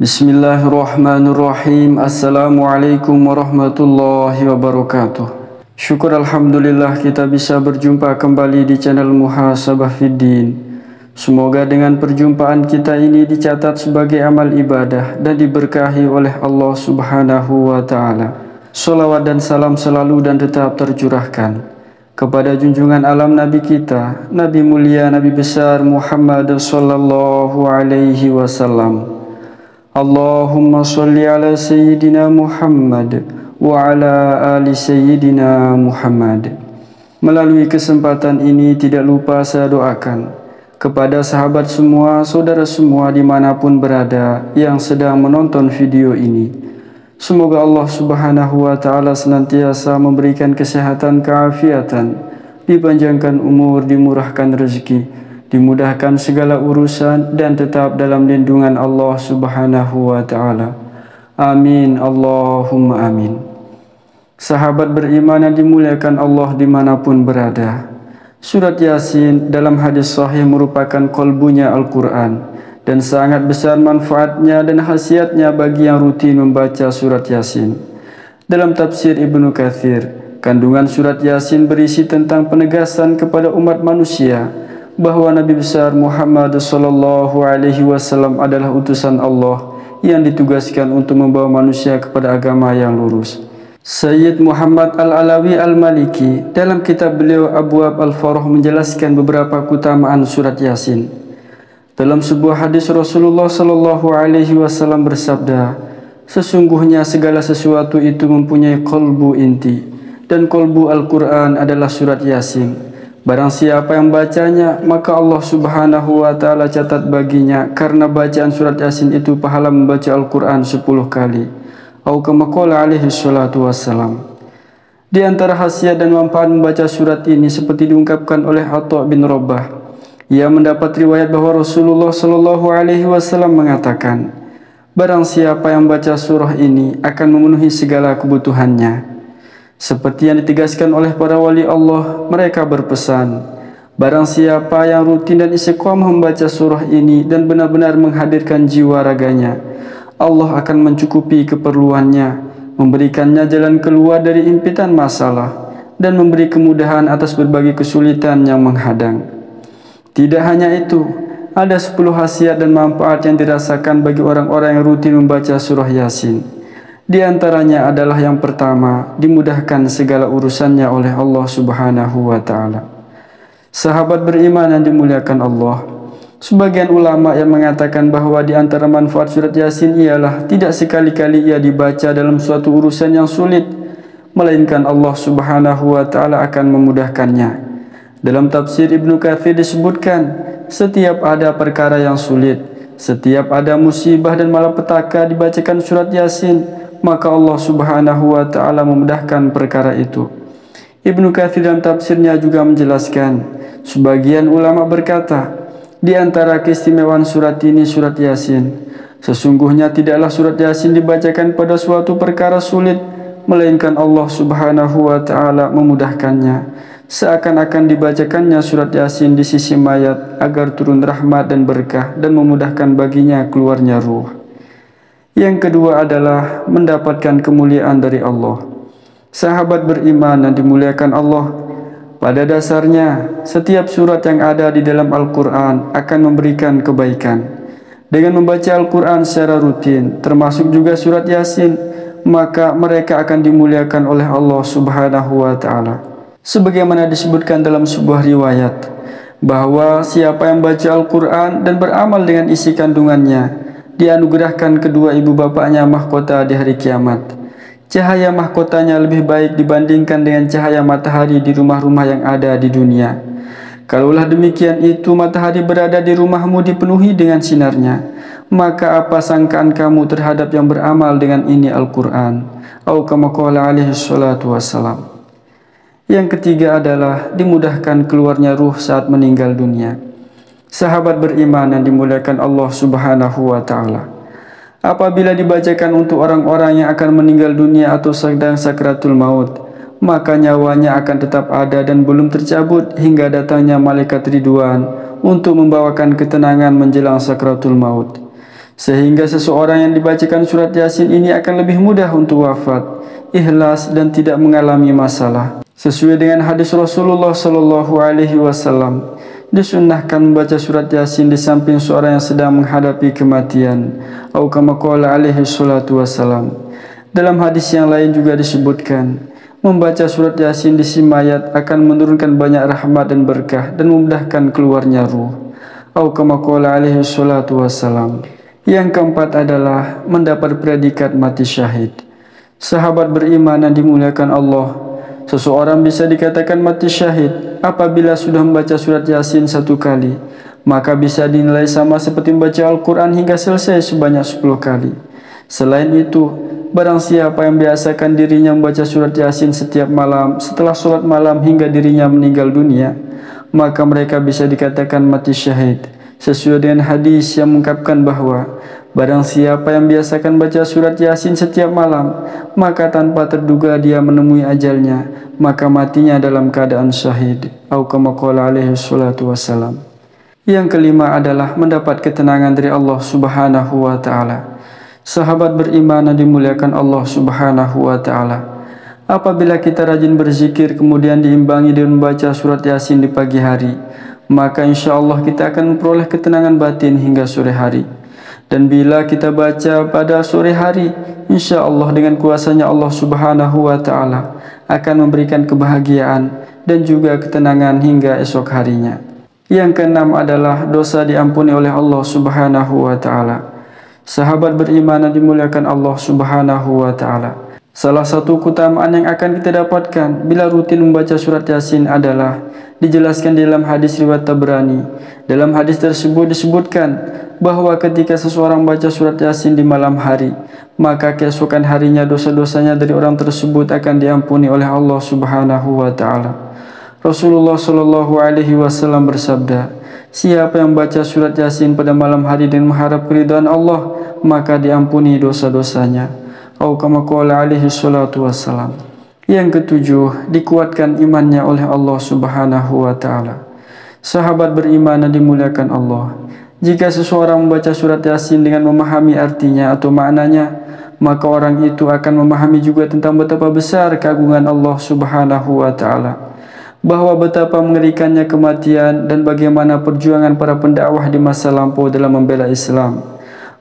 Bismillahirrahmanirrahim. Assalamualaikum warahmatullahi wabarakatuh. Syukur alhamdulillah kita bisa berjumpa kembali di channel Muhasabah Fiddin. Semoga dengan perjumpaan kita ini dicatat sebagai amal ibadah dan diberkahi oleh Allah Subhanahu wa ta'ala. Salawat dan salam selalu dan tetap tercurahkan kepada junjungan alam Nabi kita, Nabi mulia, Nabi besar Muhammad sallallahu alaihi wasallam. Allahumma salli ala Sayyidina Muhammad wa ala ali Sayyidina Muhammad. Melalui kesempatan ini tidak lupa saya doakan kepada sahabat semua, saudara semua dimanapun berada yang sedang menonton video ini. Semoga Allah Subhanahu wa ta'ala senantiasa memberikan kesehatan, keafiatan, dipanjangkan umur, dimurahkan rezeki, dimudahkan segala urusan dan tetap dalam lindungan Allah Subhanahu wa ta'ala. Amin, Allahumma amin. Sahabat beriman yang dimuliakan Allah dimanapun berada, surat Yasin dalam hadis sahih merupakan kolbunya Al-Quran dan sangat besar manfaatnya dan khasiatnya bagi yang rutin membaca surat Yasin. Dalam tafsir Ibnu Katsir, kandungan surat Yasin berisi tentang penegasan kepada umat manusia bahwa Nabi besar Muhammad sallallahu alaihi wasallam adalah utusan Allah yang ditugaskan untuk membawa manusia kepada agama yang lurus. Sayyid Muhammad Al-Alawi Al-Maliki dalam kitab beliau Abwab Al-Farah menjelaskan beberapa keutamaan surat Yasin. Dalam sebuah hadis Rasulullah sallallahu alaihi wasallam bersabda, sesungguhnya segala sesuatu itu mempunyai kolbu inti, dan kolbu Al-Quran adalah surat Yasin. Barang siapa yang bacanya, maka Allah Subhanahu wa ta'ala catat baginya karena bacaan surat Yasin itu pahala membaca Al-Quran 10 kali. Atau kama qala alaihi salatu wassalam. Di antara khasiat dan manfaat membaca surat ini seperti diungkapkan oleh Atha bin Rabbah. Ia mendapat riwayat bahwa Rasulullah sallallahu alaihi wasallam mengatakan, barang siapa yang baca surah ini akan memenuhi segala kebutuhannya. Seperti yang ditegaskan oleh para wali Allah, mereka berpesan, barang siapa yang rutin dan istiqomah membaca surah ini dan benar-benar menghadirkan jiwa raganya, Allah akan mencukupi keperluannya, memberikannya jalan keluar dari impitan masalah, dan memberi kemudahan atas berbagai kesulitan yang menghadang. Tidak hanya itu, ada 10 khasiat dan manfaat yang dirasakan bagi orang-orang yang rutin membaca surah Yasin. Di antaranya adalah yang pertama, dimudahkan segala urusannya oleh Allah Subhanahu wa ta'ala. Sahabat beriman yang dimuliakan Allah, sebagian ulama yang mengatakan bahwa di antara manfaat surat Yasin ialah tidak sekali-kali ia dibaca dalam suatu urusan yang sulit, melainkan Allah Subhanahu wa ta'ala akan memudahkannya. Dalam tafsir Ibnu Katsir disebutkan, setiap ada perkara yang sulit, setiap ada musibah dan malapetaka dibacakan surat Yasin, maka Allah Subhanahu wa ta'ala memudahkan perkara itu. Ibnu Katsir dalam tafsirnya juga menjelaskan, sebagian ulama berkata, di antara keistimewaan surat ini surat Yasin, sesungguhnya tidaklah surat Yasin dibacakan pada suatu perkara sulit, melainkan Allah Subhanahu wa ta'ala memudahkannya, seakan-akan dibacakannya surat Yasin di sisi mayat agar turun rahmat dan berkah dan memudahkan baginya keluarnya ruh. Yang kedua adalah mendapatkan kemuliaan dari Allah. Sahabat beriman yang dimuliakan Allah, pada dasarnya setiap surat yang ada di dalam Al-Quran akan memberikan kebaikan. Dengan membaca Al-Quran secara rutin, termasuk juga surat Yasin, maka mereka akan dimuliakan oleh Allah Subhanahu wa ta'ala. Sebagaimana disebutkan dalam sebuah riwayat, bahwa siapa yang baca Al-Quran dan beramal dengan isi kandungannya, dianugerahkan kedua ibu bapaknya mahkota di hari kiamat. Cahaya mahkotanya lebih baik dibandingkan dengan cahaya matahari di rumah-rumah yang ada di dunia. Kalaulah demikian itu matahari berada di rumahmu dipenuhi dengan sinarnya, maka apa sangkaan kamu terhadap yang beramal dengan ini Al-Quran? Atau kama qala alaihi salatu wassalam. Yang ketiga adalah dimudahkan keluarnya ruh saat meninggal dunia. Sahabat beriman yang dimuliakan Allah Subhanahu wa Ta'ala, apabila dibacakan untuk orang-orang yang akan meninggal dunia atau sedang sakratul maut, maka nyawanya akan tetap ada dan belum tercabut hingga datangnya malaikat Ridwan untuk membawakan ketenangan menjelang sakratul maut. Sehingga seseorang yang dibacakan surat Yasin ini akan lebih mudah untuk wafat, ikhlas dan tidak mengalami masalah. Sesuai dengan hadis Rasulullah sallallahu alaihi wasallam, disunnahkan membaca surat Yasin di samping seorang yang sedang menghadapi kematian, atau kama qala alaihi salatu wasallam. Dalam hadis yang lain juga disebutkan, membaca surat Yasin di si mayat akan menurunkan banyak rahmat dan berkah dan memudahkan keluarnya ruh, atau kama qala alaihi salatu wasallam. Yang keempat adalah mendapat predikat mati syahid. Sahabat beriman yang dimuliakan Allah, seseorang bisa dikatakan mati syahid apabila sudah membaca surat Yasin 1 kali, maka bisa dinilai sama seperti membaca Al-Quran hingga selesai sebanyak 10 kali. Selain itu, barang siapa yang biasakan dirinya membaca surat Yasin setiap malam setelah sholat malam hingga dirinya meninggal dunia, maka mereka bisa dikatakan mati syahid. Sesuai dengan hadis yang mengungkapkan bahwa barang siapa yang biasakan baca surat Yasin setiap malam, maka tanpa terduga dia menemui ajalnya, maka matinya dalam keadaan syahid, atau kama qala alaihi salatu wassalam. Yang kelima adalah mendapat ketenangan dari Allah Subhanahu wa Ta'ala. Sahabat beriman yang dimuliakan Allah Subhanahu wa Ta'ala, apabila kita rajin berzikir kemudian diimbangi dengan membaca surat Yasin di pagi hari, maka insya Allah kita akan memperoleh ketenangan batin hingga sore hari. Dan bila kita baca pada sore hari, insya Allah dengan kuasanya Allah Subhanahu wa Ta'ala akan memberikan kebahagiaan dan juga ketenangan hingga esok harinya. Yang keenam adalah dosa diampuni oleh Allah Subhanahu wa Ta'ala. Sahabat beriman yang dimuliakan Allah Subhanahu wa Ta'ala, salah satu keutamaan yang akan kita dapatkan bila rutin membaca surat Yasin adalah dijelaskan dalam hadis riwayat Tabrani. Dalam hadis tersebut disebutkan bahwa ketika seseorang baca surat Yasin di malam hari, maka keesokan harinya dosa-dosanya dari orang tersebut akan diampuni oleh Allah Subhanahu wa Ta'ala. Rasulullah sallallahu alaihi wasallam bersabda, siapa yang baca surat Yasin pada malam hari dan mengharap keridhaan Allah, maka diampuni dosa-dosanya, atau kama qala alaihi salatu wassalam. Yang ketujuh, dikuatkan imannya oleh Allah Subhanahu wa Ta'ala. Sahabat beriman yang dimuliakan Allah, jika seseorang membaca surat Yasin dengan memahami artinya atau maknanya, maka orang itu akan memahami juga tentang betapa besar keagungan Allah Subhanahu wa Ta'ala, bahwa betapa mengerikannya kematian dan bagaimana perjuangan para pendakwah di masa lampau dalam membela Islam.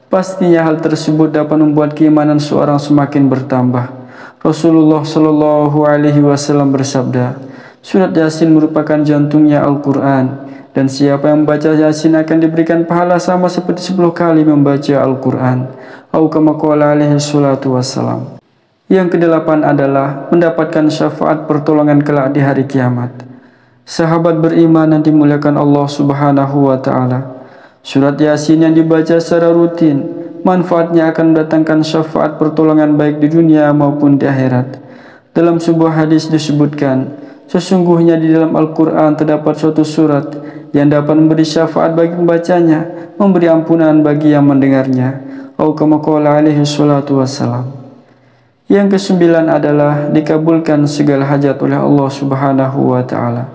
Pastinya hal tersebut dapat membuat keimanan seorang semakin bertambah. Rasulullah sallallahu alaihi wasallam bersabda, surat Yasin merupakan jantungnya Al-Quran, dan siapa yang membaca Yasin akan diberikan pahala sama seperti 10 kali membaca Al-Quran, atau kama qala alaihi salatu wassalam. Yang kedelapan adalah mendapatkan syafaat pertolongan kelak di hari kiamat. Sahabat beriman yang dimuliakan Allah Subhanahu wa Ta'ala, surat Yasin yang dibaca secara rutin, manfaatnya akan mendatangkan syafaat pertolongan baik di dunia maupun di akhirat. Dalam sebuah hadis disebutkan, sesungguhnya di dalam Al-Quran terdapat suatu surat yang dapat memberi syafaat bagi pembacanya, memberi ampunan bagi yang mendengarnya, atau kama qala alaihi salatu wassalam. Yang kesembilan adalah dikabulkan segala hajat oleh Allah Subhanahu wa Ta'ala.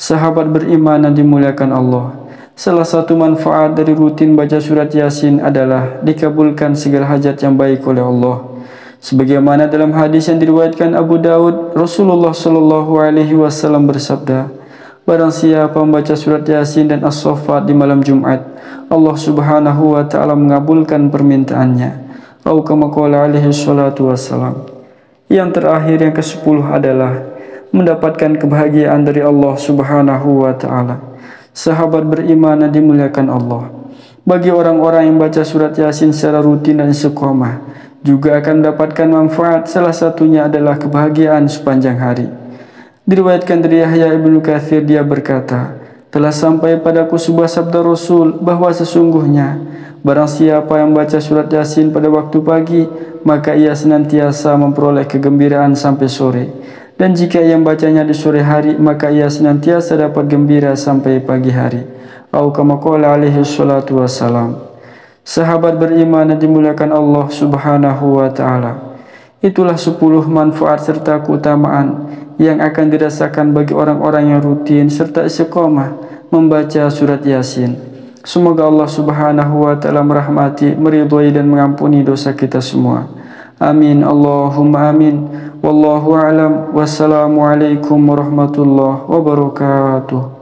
Sahabat beriman yang dimuliakan Allah, salah satu manfaat dari rutin baca surat Yasin adalah dikabulkan segala hajat yang baik oleh Allah. Sebagaimana dalam hadis yang diriwayatkan Abu Daud, Rasulullah sallallahu alaihi wasallam bersabda, barang siapa membaca surat Yasin dan As-Saffat di malam Jumat, Allah Subhanahu wa Ta'ala mengabulkan permintaannya, atau kama qala alaihi salatu wassalam. Yang terakhir, yang ke-10 adalah mendapatkan kebahagiaan dari Allah Subhanahu wa Ta'ala. Sahabat beriman yang dimuliakan Allah, bagi orang-orang yang baca surat Yasin secara rutin dan istiqomah juga akan mendapatkan manfaat. Salah satunya adalah kebahagiaan sepanjang hari. Diriwayatkan dari Yahya ibnu Katsir, dia berkata, telah sampai padaku sebuah sabda Rasul bahwa sesungguhnya barang siapa yang baca surat Yasin pada waktu pagi, maka ia senantiasa memperoleh kegembiraan sampai sore. Dan jika ia membacanya di sore hari, maka ia senantiasa dapat gembira sampai pagi hari. atau kama qala alaihi salatu wassalam. Sahabat beriman yang dimuliakan Allah Subhanahu wa taala, itulah 10 manfaat serta keutamaan yang akan dirasakan bagi orang-orang yang rutin serta istiqamah membaca surat Yasin. Semoga Allah Subhanahu wa taala merahmati, meridhai dan mengampuni dosa kita semua. Amin Allahumma amin. Wallahu a'lam. Wassalamualaikum warahmatullahi wabarakatuh.